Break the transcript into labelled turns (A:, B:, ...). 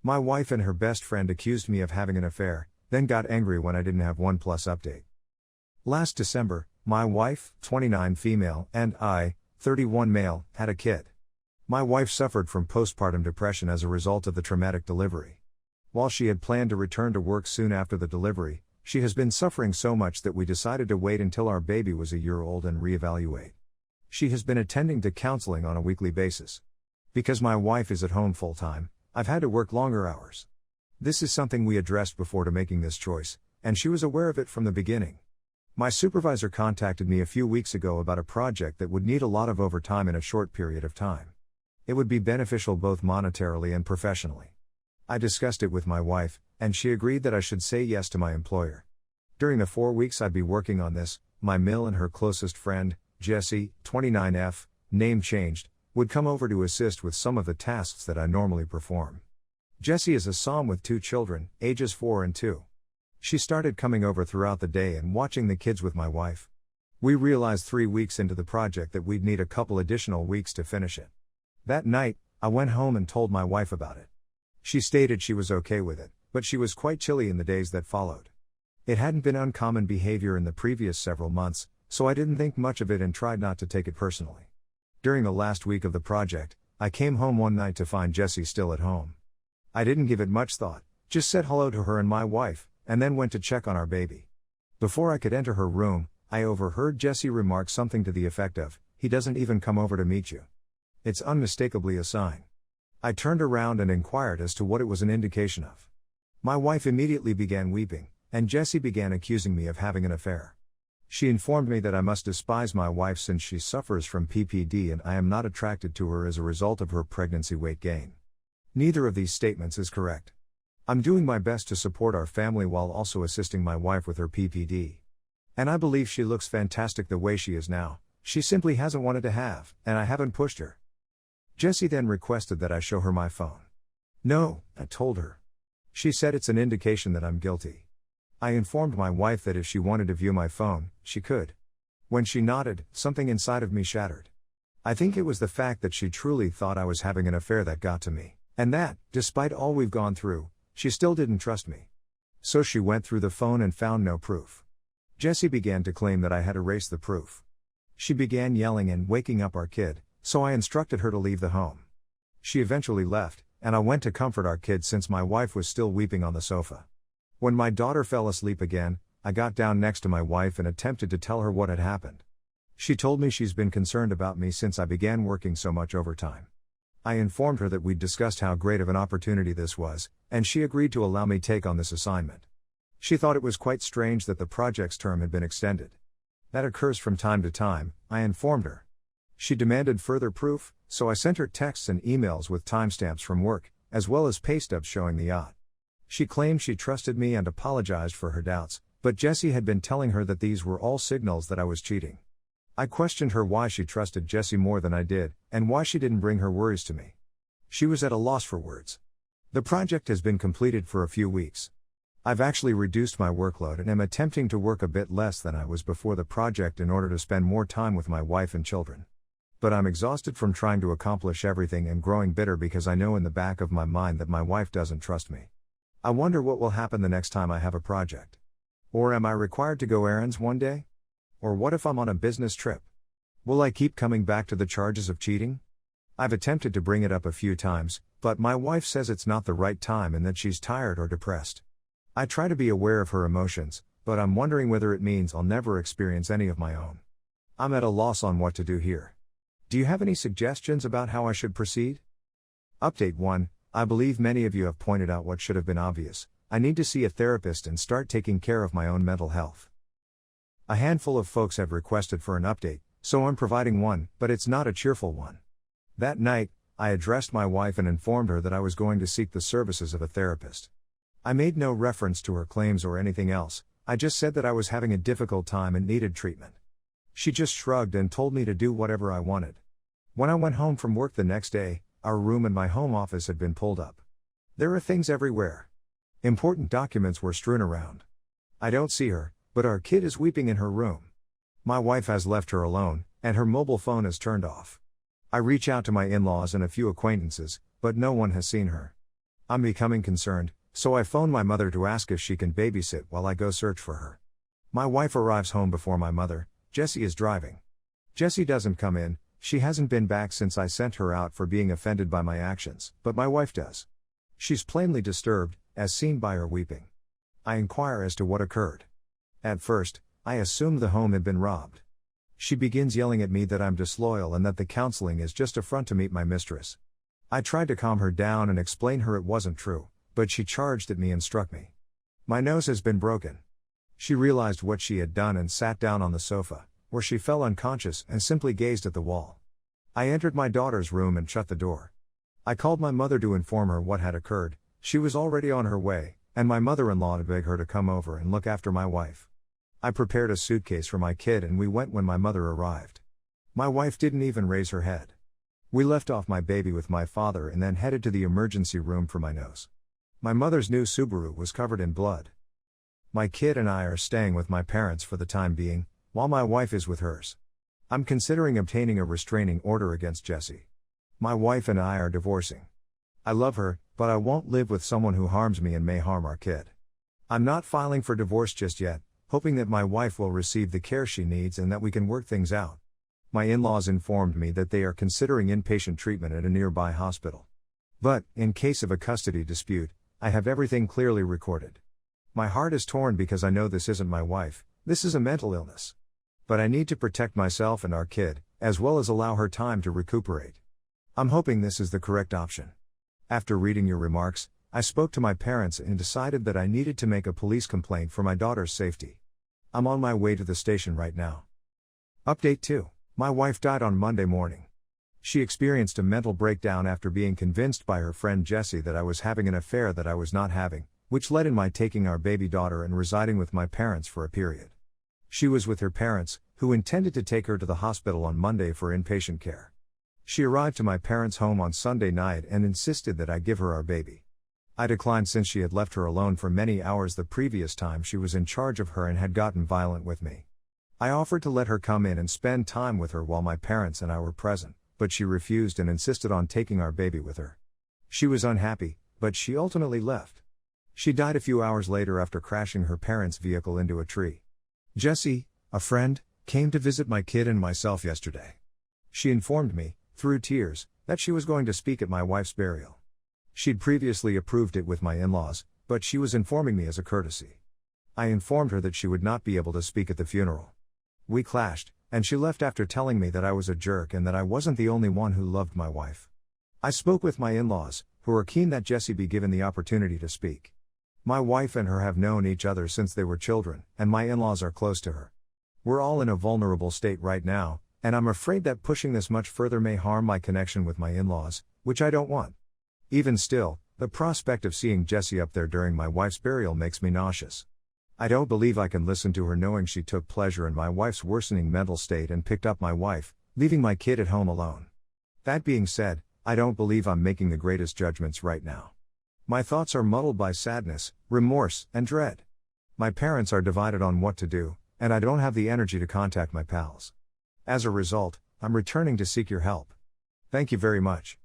A: My wife and her best friend accused me of having an affair, then got angry when I didn't have one plus update. Last December, my wife, 29 female, and I, 31 male, had a kid. My wife suffered from postpartum depression as a result of the traumatic delivery. While she had planned to return to work soon after the delivery, she has been suffering so much that we decided to wait until our baby was a year old and reevaluate. She has been attending to counseling on a weekly basis. Because my wife is at home full-time, I've had to work longer hours. This is something we addressed before to making this choice, and she was aware of it from the beginning. My supervisor contacted me a few weeks ago about a project that would need a lot of overtime in a short period of time. It would be beneficial both monetarily and professionally. I discussed it with my wife, and she agreed that I should say yes to my employer. During the 4 weeks I'd be working on this, my mill and her closest friend, Jessie, 29F, name changed, would come over to assist with some of the tasks that I normally perform. Jessie is a Psalm with 2 children, ages 4 and 2. She started coming over throughout the day and watching the kids with my wife. We realized 3 weeks into the project that we'd need a couple additional weeks to finish it. That night, I went home and told my wife about it. She stated she was okay with it, but she was quite chilly in the days that followed. It hadn't been uncommon behavior in the previous several months, so I didn't think much of it and tried not to take it personally. During the last week of the project, I came home one night to find Jessie still at home. I didn't give it much thought, just said hello to her and my wife, and then went to check on our baby. Before I could enter her room, I overheard Jessie remark something to the effect of, "He doesn't even come over to meet you." It's unmistakably a sign. I turned around and inquired as to what it was an indication of. My wife immediately began weeping, and Jessie began accusing me of having an affair. She informed me that I must despise my wife since she suffers from PPD and I am not attracted to her as a result of her pregnancy weight gain. Neither of these statements is correct. I'm doing my best to support our family while also assisting my wife with her PPD. And I believe she looks fantastic the way she is now, she simply hasn't wanted to have, and I haven't pushed her. Jessie then requested that I show her my phone. No, I told her. She said it's an indication that I'm guilty. I informed my wife that if she wanted to view my phone, she could. When she nodded, something inside of me shattered. I think it was the fact that she truly thought I was having an affair that got to me, and that, despite all we've gone through, she still didn't trust me. So she went through the phone and found no proof. Jessie began to claim that I had erased the proof. She began yelling and waking up our kid, so I instructed her to leave the home. She eventually left, and I went to comfort our kid since my wife was still weeping on the sofa. When my daughter fell asleep again, I got down next to my wife and attempted to tell her what had happened. She told me she's been concerned about me since I began working so much overtime. I informed her that we'd discussed how great of an opportunity this was, and she agreed to allow me take on this assignment. She thought it was quite strange that the project's term had been extended. That occurs from time to time, I informed her. She demanded further proof, so I sent her texts and emails with timestamps from work, as well as pay stubs showing the yacht. She claimed she trusted me and apologized for her doubts, but Jessie had been telling her that these were all signals that I was cheating. I questioned her why she trusted Jessie more than I did, and why she didn't bring her worries to me. She was at a loss for words. The project has been completed for a few weeks. I've actually reduced my workload and am attempting to work a bit less than I was before the project in order to spend more time with my wife and children. But I'm exhausted from trying to accomplish everything and growing bitter because I know in the back of my mind that my wife doesn't trust me. I wonder what will happen the next time I have a project. Or am I required to go errands one day? Or what if I'm on a business trip? Will I keep coming back to the charges of cheating? I've attempted to bring it up a few times, but my wife says it's not the right time and that she's tired or depressed. I try to be aware of her emotions, but I'm wondering whether it means I'll never experience any of my own. I'm at a loss on what to do here. Do you have any suggestions about how I should proceed? Update 1. I believe many of you have pointed out what should have been obvious. I need to see a therapist and start taking care of my own mental health. A handful of folks have requested for an update, so I'm providing one, but it's not a cheerful one. That night, I addressed my wife and informed her that I was going to seek the services of a therapist. I made no reference to her claims or anything else, I just said that I was having a difficult time and needed treatment. She just shrugged and told me to do whatever I wanted. When I went home from work the next day, our room and my home office had been pulled up. There are things everywhere. Important documents were strewn around. I don't see her, but our kid is weeping in her room. My wife has left her alone, and her mobile phone is turned off. I reach out to my in-laws and a few acquaintances, but no one has seen her. I'm becoming concerned, so I phone my mother to ask if she can babysit while I go search for her. My wife arrives home before my mother. Jessie is driving. Jessie doesn't come in. She hasn't been back since I sent her out for being offended by my actions, but my wife does. She's plainly disturbed, as seen by her weeping. I inquire as to what occurred. At first, I assumed the home had been robbed. She begins yelling at me that I'm disloyal and that the counseling is just a front to meet my mistress. I tried to calm her down and explain her it wasn't true, but she charged at me and struck me. My nose has been broken. She realized what she had done and sat down on the sofa, where she fell unconscious and simply gazed at the wall. I entered my daughter's room and shut the door. I called my mother to inform her what had occurred. She was already on her way, and my mother-in-law to beg her to come over and look after my wife. I prepared a suitcase for my kid and we went when my mother arrived. My wife didn't even raise her head. We left off my baby with my father and then headed to the emergency room for my nose. My mother's new Subaru was covered in blood. My kid and I are staying with my parents for the time being, while my wife is with hers. I'm considering obtaining a restraining order against Jessie. My wife and I are divorcing. I love her, but I won't live with someone who harms me and may harm our kid. I'm not filing for divorce just yet, hoping that my wife will receive the care she needs and that we can work things out. My in-laws informed me that they are considering inpatient treatment at a nearby hospital. But, in case of a custody dispute, I have everything clearly recorded. My heart is torn because I know this isn't my wife, this is a mental illness. But I need to protect myself and our kid, as well as allow her time to recuperate. I'm hoping this is the correct option. After reading your remarks, I spoke to my parents and decided that I needed to make a police complaint for my daughter's safety. I'm on my way to the station right now. Update 2. My wife died on Monday morning. She experienced a mental breakdown after being convinced by her friend Jessie that I was having an affair that I was not having, which led in my taking our baby daughter and residing with my parents for a period. She was with her parents, who intended to take her to the hospital on Monday for inpatient care. She arrived to my parents' home on Sunday night and insisted that I give her our baby. I declined since she had left her alone for many hours the previous time she was in charge of her and had gotten violent with me. I offered to let her come in and spend time with her while my parents and I were present, but she refused and insisted on taking our baby with her. She was unhappy, but she ultimately left. She died a few hours later after crashing her parents' vehicle into a tree. Jessie, a friend, came to visit my kid and myself yesterday. She informed me, through tears, that she was going to speak at my wife's burial. She'd previously approved it with my in-laws, but she was informing me as a courtesy. I informed her that she would not be able to speak at the funeral. We clashed, and she left after telling me that I was a jerk and that I wasn't the only one who loved my wife. I spoke with my in-laws, who are keen that Jessie be given the opportunity to speak. My wife and her have known each other since they were children, and my in-laws are close to her. We're all in a vulnerable state right now, and I'm afraid that pushing this much further may harm my connection with my in-laws, which I don't want. Even still, the prospect of seeing Jessie up there during my wife's burial makes me nauseous. I don't believe I can listen to her knowing she took pleasure in my wife's worsening mental state and picked up my wife, leaving my kid at home alone. That being said, I don't believe I'm making the greatest judgments right now. My thoughts are muddled by sadness, remorse, and dread. My parents are divided on what to do, and I don't have the energy to contact my pals. As a result, I'm returning to seek your help. Thank you very much.